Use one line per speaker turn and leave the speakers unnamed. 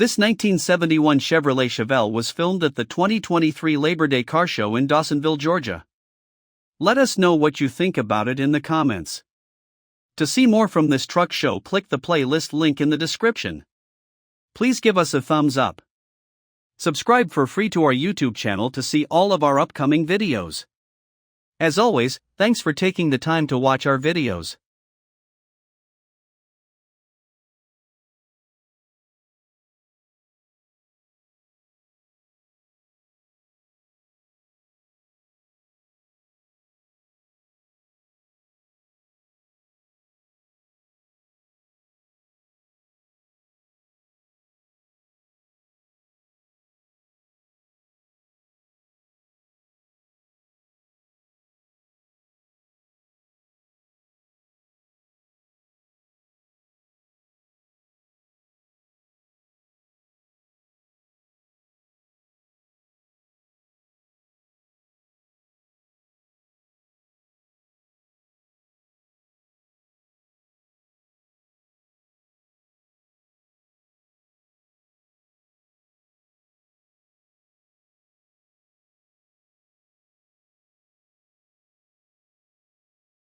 This 1971 Chevrolet Chevelle was filmed at the 2023 Labor Day Car Show in Dawsonville, Georgia. Let us know what you think about it in the comments. To see more from this truck show, click the playlist link in the description. Please give us a thumbs up. Subscribe for free to our YouTube channel to see all of our upcoming videos. As always, thanks for taking the time to watch our videos.